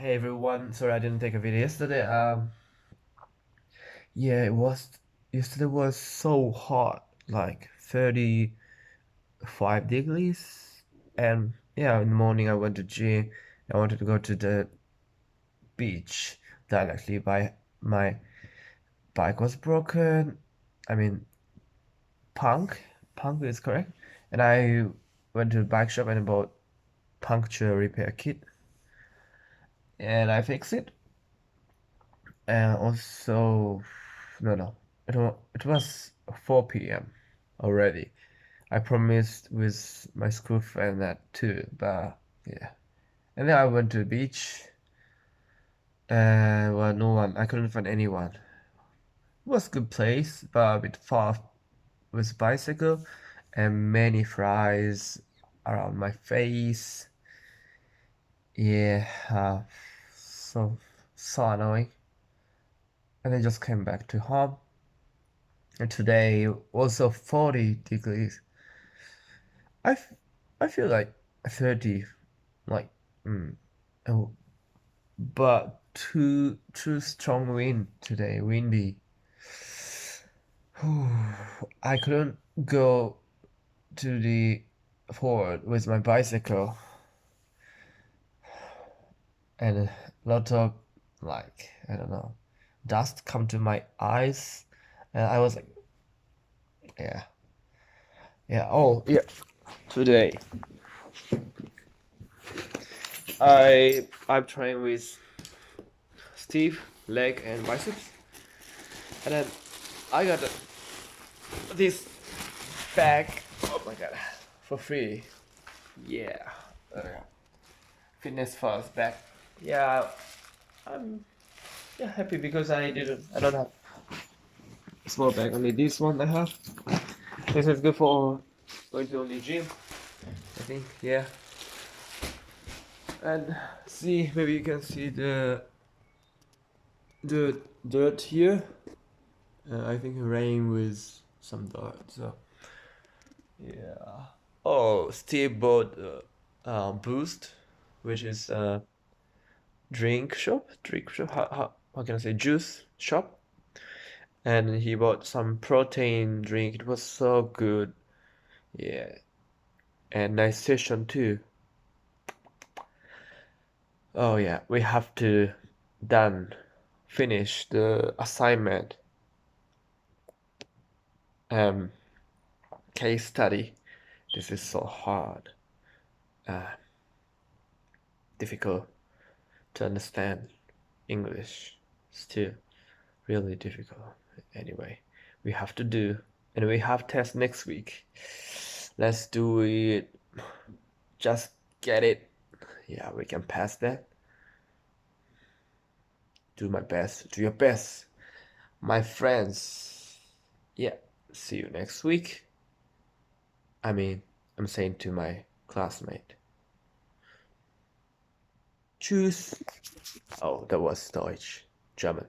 Hey everyone, sorry I didn't take a video yesterday. Yeah, yesterday was so hot, like 35 degrees. And yeah, in the morning I went to gym. I wanted to go to the beach directly, but my bike was broken. I mean, punk is correct. And I went to the bike shop and bought puncture repair kit, and I fixed it. And also, no, it was 4 p.m. already. I promised with my school friend that too, but yeah. And then I went to the beach, and well, no one, I couldn't find anyone. It was a good place, but a bit far with bicycle, and many flies around my face. Yeah, so annoying. And I just came back to home. And today also 40 degrees. I, f- I feel like 30, like, oh, but too strong wind today, windy. I couldn't go to the forward with my bicycle, and a lot of, like, I don't know, dust come to my eyes, and I was like, yeah, yeah, oh yeah. Today I'm trying with Steve leg and biceps, and then I got this bag. Oh my god, for free. Yeah, uh, fitness first bag. Yeah, I'm yeah happy because I don't have a small bag. Only this one I have. This is good for going to the gym, I think. Yeah, and see, maybe you can see the dirt here. I think rain with some dirt. So yeah. Oh, Steve bought Boost, which is a drink shop. How can I say, juice shop? And he bought some protein drink. It was so good. Yeah, and nice session too. Oh yeah, we have to done finish the assignment um case study. This is so hard, uh, difficult to understand English. Still really difficult. Anyway, we have to do, and we have test next week. Let's do it. Just get it. Yeah, we can pass that. Do my best. Do your best, my friends. Yeah, see you next week. I mean, I'm saying to my classmate. Tschüss. Oh, that was Deutsch. German.